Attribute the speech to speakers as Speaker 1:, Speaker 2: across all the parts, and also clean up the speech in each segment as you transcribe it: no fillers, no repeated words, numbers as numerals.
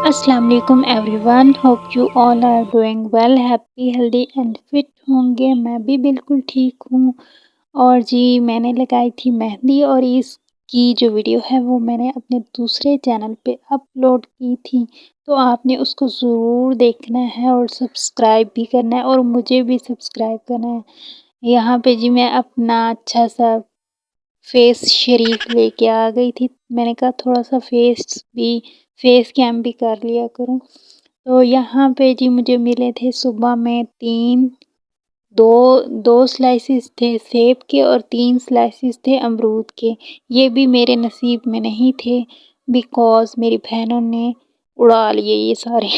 Speaker 1: السلام علیکم everyone, hope you all are doing well, happy healthy and fit ہوں گے۔ میں بھی بالکل ٹھیک ہوں۔ اور جی میں نے لگائی تھی مہندی، اور اس کی جو ویڈیو ہے وہ میں نے اپنے دوسرے چینل پہ اپلوڈ کی تھی، تو آپ نے اس کو ضرور دیکھنا ہے اور سبسکرائب بھی کرنا ہے، اور مجھے بھی سبسکرائب کرنا ہے۔ یہاں پہ جی میں اپنا اچھا سا فیس شریف لے کے آ گئی تھی، میں نے کہا تھوڑا سا فیس کیم بھی کر لیا کروں۔ تو یہاں پہ جی مجھے ملے تھے صبح میں دو سلائسز تھے سیب کے اور 3 سلائسز تھے امرود کے۔ یہ بھی میرے نصیب میں نہیں تھے، بیکاز میری بہنوں نے اڑا لیے یہ سارے۔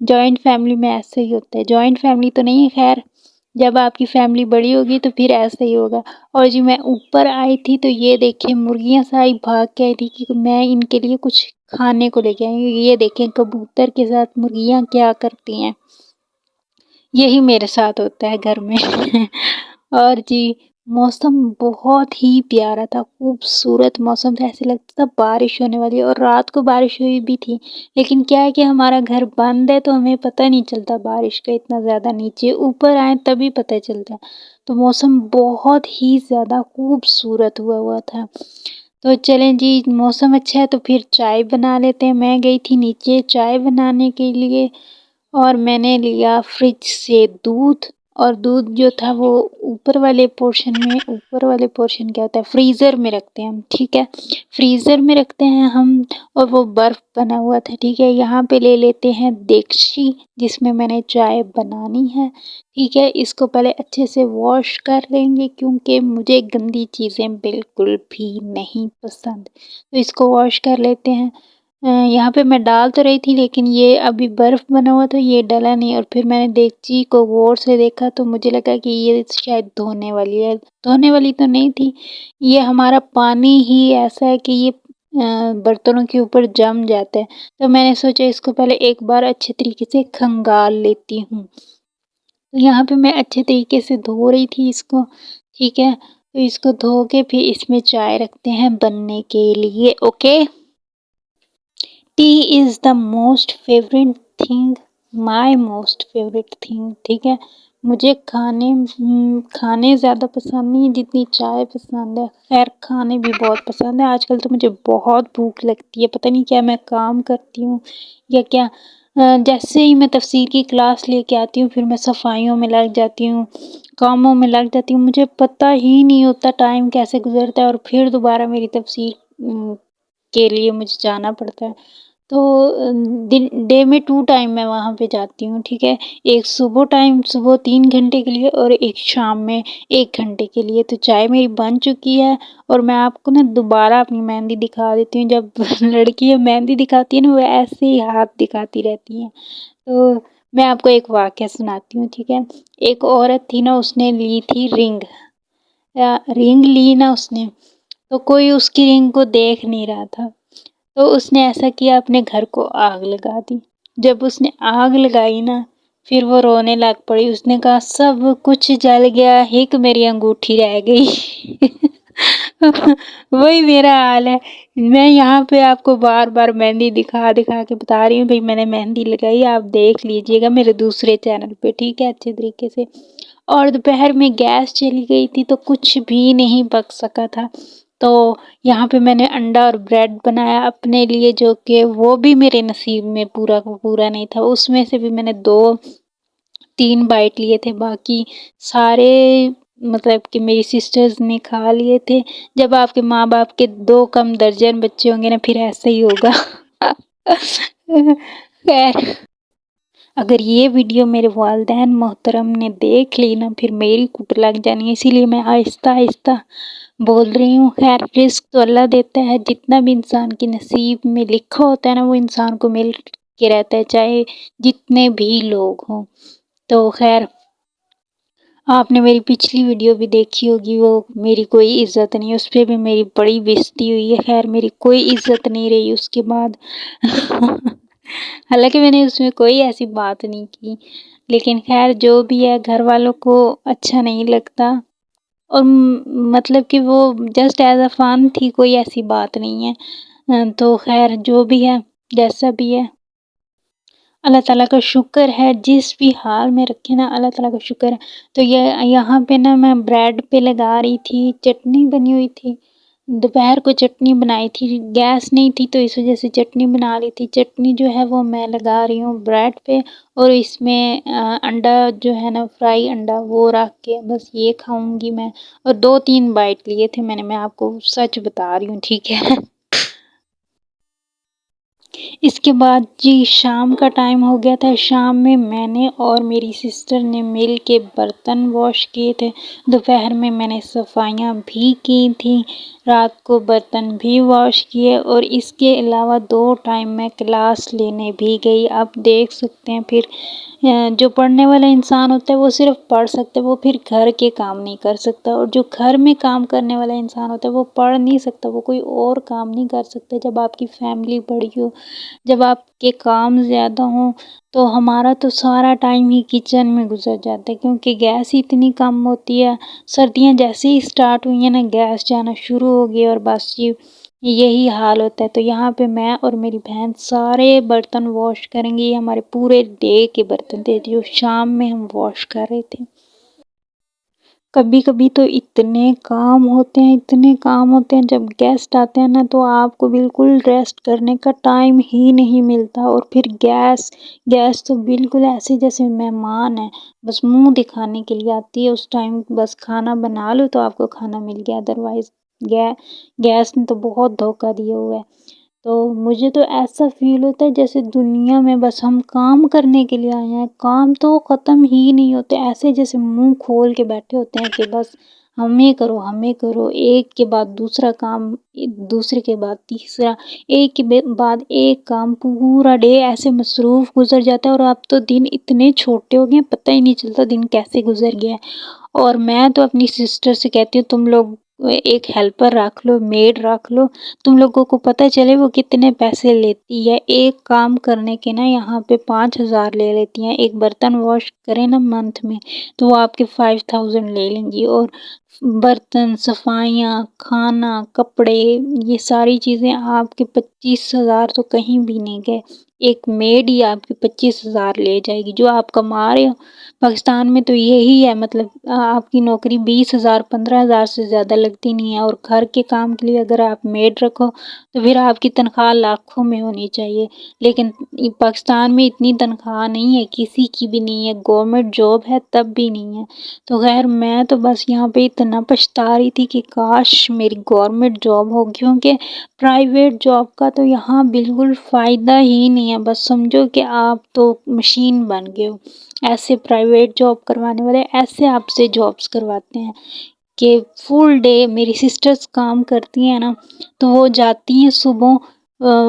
Speaker 1: جوائنٹ فیملی میں ایسا ہی ہوتا ہے، جوائنٹ فیملی تو نہیں ہے، خیر جب آپ کی فیملی بڑی ہوگی تو پھر ایسا ہی ہوگا۔ اور جی میں اوپر آئی تھی تو یہ دیکھیں مرغیاں ساری بھاگ کے آئی تھی کہ میں ان کے لیے کچھ کھانے کو لے کے آئی ہوں۔ یہ دیکھیں کبوتر کے ساتھ مرغیاں کیا کرتی ہیں، یہی میرے ساتھ ہوتا ہے گھر میں۔ اور جی موسم بہت ہی پیارا تھا، خوبصورت موسم تھا، ایسے لگتا تھا بارش ہونے والی ہے، اور رات کو بارش ہوئی بھی تھی، لیکن کیا ہے کہ ہمارا گھر بند ہے تو ہمیں پتہ نہیں چلتا بارش کا اتنا زیادہ، نیچے اوپر آئیں تبھی پتہ چلتا، تو موسم بہت ہی زیادہ خوبصورت ہوا تھا۔ تو چلیں جی موسم اچھا ہے تو پھر چائے بنا لیتے ہیں۔ میں گئی تھی نیچے چائے بنانے کے لیے، اور میں نے لیا فریج سے دودھ، اور دودھ جو تھا وہ اوپر والے پورشن کیا ہوتا ہے، فریزر میں رکھتے ہیں ہم، ٹھیک ہے، فریزر میں رکھتے ہیں ہم، اور وہ برف بنا ہوا تھا، ٹھیک ہے۔ یہاں پہ لے لیتے ہیں دیگچی جس میں نے چائے بنانی ہے، ٹھیک ہے۔ اس کو پہلے اچھے سے واش کر لیں گے کیونکہ مجھے گندی چیزیں بالکل بھی نہیں پسند، تو اس کو واش کر لیتے ہیں۔ یہاں پہ میں ڈال تو رہی تھی لیکن یہ ابھی برف بنا ہوا تو یہ ڈلا نہیں، اور پھر میں نے دیگچی کو غور سے دیکھا تو مجھے لگا کہ یہ شاید دھونے والی ہے، دھونے والی تو نہیں تھی، یہ ہمارا پانی ہی ایسا ہے کہ یہ برتنوں کے اوپر جم جاتا ہے، تو میں نے سوچا اس کو پہلے ایک بار اچھے طریقے سے کھنگال لیتی ہوں۔ تو یہاں پہ میں اچھے طریقے سے دھو رہی تھی اس کو، ٹھیک ہے، تو اس کو دھو کے پھر اس میں چائے رکھتے ہیں بننے کے لیے، okay. T is the most favourite thing, my most favourite thing, ٹھیک ہے۔ مجھے کھانے زیادہ پسند نہیں جتنی چائے پسند ہے، خیر کھانے بھی بہت پسند ہے۔ آج کل تو مجھے بہت بھوک لگتی ہے، پتہ نہیں کیا میں کام کرتی ہوں یا کیا، جیسے ہی میں تفسیر کی کلاس لے کے آتی ہوں پھر میں صفائیوں میں لگ جاتی ہوں، کاموں میں لگ جاتی ہوں، مجھے پتہ ہی نہیں ہوتا ٹائم کیسے گزرتا ہے، اور پھر دوبارہ میری تفسیر کے لیے مجھے جانا پڑتا ہے، تو ڈے میں 2 ٹائم میں وہاں پہ جاتی ہوں، ٹھیک ہے، ایک صبح 3 گھنٹے کے لیے اور ایک شام میں 1 گھنٹے کے لیے۔ تو چائے میری بن چکی ہے، اور میں آپ کو نا دوبارہ اپنی مہندی دکھا دیتی ہوں۔ جب لڑکیاں مہندی دکھاتی ہیں نا وہ ایسے ہی ہاتھ دکھاتی رہتی ہیں، تو میں آپ کو ایک واقعہ سناتی ہوں، ٹھیک ہے۔ ایک عورت تھی نا، اس نے لی تھی رنگ لی نا اس نے، تو کوئی اس کی رنگ کو دیکھ نہیں رہا تھا، تو اس نے ایسا کیا اپنے گھر کو آگ لگا دی۔ جب اس نے آگ لگائی نا پھر وہ رونے لگ پڑی، اس نے کہا سب کچھ جل گیا، ایک میری انگوٹھی رہ گئی۔ وہی میرا حال ہے، میں یہاں پہ آپ کو بار بار مہندی دکھا کے بتا رہی ہوں، بھئی میں نے مہندی لگائی، آپ دیکھ لیجئے گا میرے دوسرے چینل پہ، ٹھیک ہے، اچھے طریقے سے۔ اور دوپہر میں گیس چلی گئی تھی تو کچھ بھی نہیں پک سکا تھا، تو یہاں پہ میں نے انڈا اور بریڈ بنایا اپنے لیے، جو کہ وہ بھی میرے نصیب میں پورا نہیں تھا، اس میں سے بھی میں نے 2-3 بائٹ لیے تھے، باقی سارے مطلب کہ میری سسٹرز نے کھا لیے تھے۔ جب آپ کے ماں باپ کے 2 کم درجن بچے ہوں گے نا پھر ایسا ہی ہوگا۔ خیر اگر یہ ویڈیو میرے والدین محترم نے دیکھ لی نا پھر میری کٹ لگ جانی ہے، اسی لیے میں آہستہ آہستہ بول رہی ہوں۔ خیر رزق تو اللہ دیتا ہے، جتنا بھی انسان کے نصیب میں لکھا ہوتا ہے نا وہ انسان کو مل کے رہتا ہے، چاہے جتنے بھی لوگ ہوں۔ تو خیر آپ نے میری پچھلی ویڈیو بھی دیکھی ہوگی، وہ میری کوئی عزت نہیں، اس پہ بھی میری بڑی بےزتی ہوئی ہے، خیر میری کوئی عزت نہیں رہی اس کے بعد۔ حالانکہ میں نے اس میں کوئی ایسی بات نہیں کی، لیکن خیر جو بھی ہے گھر والوں کو اچھا نہیں لگتا، اور مطلب کہ وہ جسٹ ایز اے فن تھی، کوئی ایسی بات نہیں ہے، تو خیر جو بھی ہے جیسا بھی ہے اللہ تعالیٰ کا شکر ہے، جس بھی حال میں رکھے نا اللہ تعالیٰ کا شکر ہے۔ تو یہ یہاں پہ نا میں بریڈ پہ لگا رہی تھی، چٹنی بنی ہوئی تھی، دوپہر کو چٹنی بنائی تھی، گیس نہیں تھی تو اس وجہ سے چٹنی بنا رہی تھی۔ چٹنی جو ہے وہ میں لگا رہی ہوں بریڈ پہ، اور اس میں انڈا جو ہے نا فرائی انڈا وہ رکھ کے بس یہ کھاؤں گی میں۔ اور 2-3 بائٹ لیے تھے میں آپ کو سچ بتا رہی ہوں، ٹھیک ہے۔ اس کے بعد جی شام کا ٹائم ہو گیا تھا۔ شام میں نے اور میری سسٹر نے مل کے برتن واش کیے تھے۔ دوپہر میں نے صفائیاں بھی کی تھیں، رات کو برتن بھی واش کیے، اور اس کے علاوہ 2 ٹائم میں کلاس لینے بھی گئی۔ آپ دیکھ سکتے ہیں پھر جو پڑھنے والا انسان ہوتا ہے وہ صرف پڑھ سکتا ہے، وہ پھر گھر کے کام نہیں کر سکتا، اور جو گھر میں کام کرنے والا انسان ہوتا ہے وہ پڑھ نہیں سکتا، وہ کوئی اور کام نہیں کر سکتا۔ جب آپ کی فیملی بڑی ہو، جب آپ کے کام زیادہ ہوں، تو ہمارا تو سارا ٹائم ہی کچن میں گزر جاتا ہے، کیونکہ گیس ہی اتنی کم ہوتی ہے۔ سردیاں جیسے ہی اسٹارٹ ہوئی ہیں نا، گیس جانا شروع ہو گئی، اور بس یہی حال ہوتا ہے۔ تو یہاں پہ میں اور میری بہن سارے برتن واش کریں گے۔ یہ ہمارے پورے ڈے کے برتن تھے جو شام میں ہم واش کر رہے تھے۔ کبھی کبھی تو اتنے کام ہوتے ہیں، اتنے کام ہوتے ہیں، جب گیسٹ آتے ہیں نا تو آپ کو بالکل ریسٹ کرنے کا ٹائم ہی نہیں ملتا، اور پھر گیس تو بالکل ایسے جیسے مہمان ہے، بس منہ دکھانے کے لیے آتی ہے۔ اس ٹائم بس کھانا بنا لو تو آپ کو کھانا مل گیا، ادروائز گیس نے تو بہت دھوکہ دیا ہوا ہے۔ تو مجھے تو ایسا فیل ہوتا ہے جیسے دنیا میں بس ہم کام کرنے کے لیے آئے ہیں، کام تو ختم ہی نہیں ہوتے، ایسے جیسے منہ کھول کے بیٹھے ہوتے ہیں کہ بس ہمیں کرو ہمیں کرو، ایک کے بعد دوسرا کام، دوسرے کے بعد تیسرا، ایک کے بعد ایک کام، پورا ڈے ایسے مصروف گزر جاتا ہے، اور اب تو دن اتنے چھوٹے ہو گئے پتہ ہی نہیں چلتا دن کیسے گزر گیا ہے۔ اور میں تو اپنی سسٹر سے کہتی ہوں تم لوگ ایک ہیلپر رکھ لو، میڈ رکھ لو، تم لوگوں کو پتہ چلے وہ کتنے پیسے لیتی ہے ایک کام کرنے کے نا، یہاں پہ 5,000 لے لیتی ہیں۔ ایک برتن واش کریں نا منتھ میں تو وہ آپ کے 5,000 لے لیں گی، اور برتن، صفائیاں، کھانا، کپڑے، یہ ساری چیزیں آپ کے 25,000 تو کہیں بھی نہیں گئے۔ ایک میڈ ہی آپ کے 25,000 لے جائے گی جو آپ کما رہے ہو۔ پاکستان میں تو یہی ہے، مطلب آپ کی نوکری 20,000 15,000 سے زیادہ لگتی نہیں ہے، اور گھر کے کام کے لیے اگر آپ میڈ رکھو تو پھر آپ کی تنخواہ لاکھوں میں ہونی چاہیے، لیکن پاکستان میں اتنی تنخواہ نہیں ہے، کسی کی بھی نہیں ہے، گورنمنٹ جاب ہے تب بھی نہیں ہے۔ تو خیر میں تو بس یہاں پہ اتنا پچھتا رہی تھی کہ کاش میری گورنمنٹ جاب ہو، کیونکہ پرائیویٹ جاب کا تو یہاں بالکل فائدہ ہی نہیں ہے، بس سمجھو کہ آپ تو مشین بن گئے ہو۔ ایسے پرائیویٹ جاب کروانے والے ایسے آپ سے جابس کرواتے ہیں کہ فل ڈے میری سسٹرز کام کرتی ہیں نا، تو وہ جاتی ہیں صبح،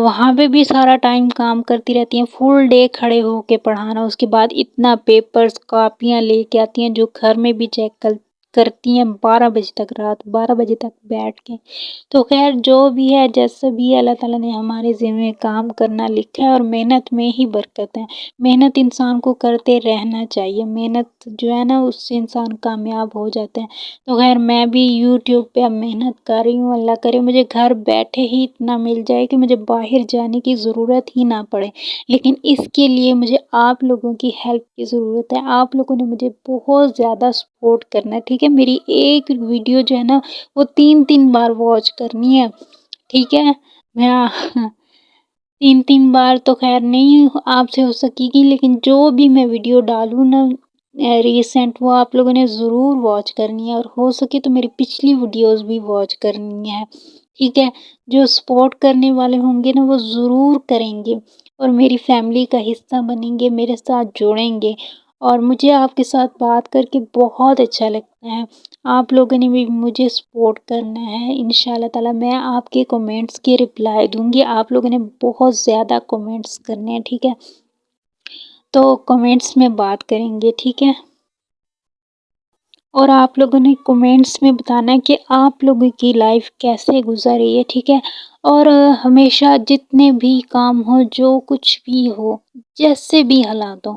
Speaker 1: وہاں پہ بھی سارا ٹائم کام کرتی رہتی ہیں، فل ڈے کھڑے ہو کے پڑھانا، اس کے بعد اتنا پیپرز کاپیاں لے کے آتی ہیں جو گھر میں بھی چیک کرتی ہیں 12 بجے تک، رات 12 بجے تک بیٹھ کے۔ تو خیر جو بھی ہے جیسا بھی ہے، اللہ تعالیٰ نے ہمارے ذمہ کام کرنا لکھا ہے، اور محنت میں ہی برکت ہے۔ محنت انسان کو کرتے رہنا چاہیے، محنت جو ہے نا اس سے انسان کامیاب ہو جاتا ہے۔ تو خیر میں بھی یوٹیوب پہ اب محنت کر رہی ہوں، اللہ کرے مجھے گھر بیٹھے ہی اتنا مل جائے کہ مجھے باہر جانے کی ضرورت ہی نہ پڑے، لیکن اس کے لیے مجھے آپ لوگوں کی ہیلپ کی ضرورت ہے۔ آپ لوگوں نے مجھے بہت زیادہ سپورٹ کرنا ہے، ٹھیک ہے؟ میری ایک ویڈیو جو ہے نا وہ 3 بار واچ کرنی ہے، ٹھیک ہے؟ میں 3 بار تو خیر نہیں آپ سے ہو سکے گی، لیکن جو بھی میں ویڈیو ڈالوں نا ریسنٹ، وہ آپ لوگوں نے ضرور واچ کرنی ہے، اور ہو سکے تو میری پچھلی ویڈیوز بھی واچ کرنی ہے، ٹھیک ہے؟ جو سپورٹ کرنے والے ہوں گے نا وہ ضرور کریں گے، اور میری فیملی کا حصہ بنیں گے، میرے ساتھ جڑیں گے، اور مجھے آپ کے ساتھ بات کر کے بہت اچھا لگتا ہے۔ آپ لوگوں نے بھی مجھے سپورٹ کرنا ہے، انشاءاللہ تعالیٰ میں آپ کے کومنٹس کے رپلائی دوں گی۔ آپ لوگوں نے بہت زیادہ کومنٹس کرنے ہیں، ٹھیک ہے؟ تو کومنٹس میں بات کریں گے، ٹھیک ہے؟ اور آپ لوگوں نے کومنٹس میں بتانا ہے کہ آپ لوگوں کی لائف کیسے گزر رہی ہے، ٹھیک ہے؟ اور ہمیشہ جتنے بھی کام ہو، جو کچھ بھی ہو، جیسے بھی حالات ہوں،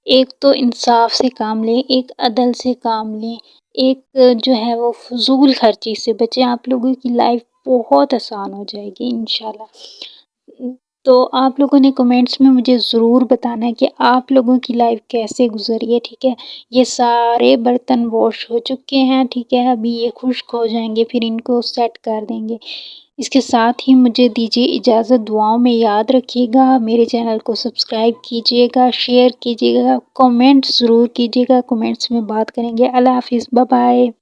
Speaker 1: ایک تو انصاف سے کام لیں، ایک عدل سے کام لیں، ایک جو ہے وہ فضول خرچی سے بچیں، آپ لوگوں کی لائف بہت آسان ہو جائے گی انشاءاللہ۔ تو آپ لوگوں نے کمنٹس میں مجھے ضرور بتانا ہے کہ آپ لوگوں کی لائف کیسے گزری ہے، ٹھیک ہے۔ یہ سارے برتن واش ہو چکے ہیں، ٹھیک ہے، ابھی یہ خشک ہو جائیں گے، پھر ان کو سیٹ کر دیں گے۔ اس کے ساتھ ہی مجھے دیجیے اجازت، دعاؤں میں یاد رکھیے گا، میرے چینل کو سبسکرائب کیجیے گا، شیئر کیجیے گا، کمنٹ ضرور کیجیے گا، کمنٹس میں بات کریں گے۔ اللہ حافظ، بائے بائے۔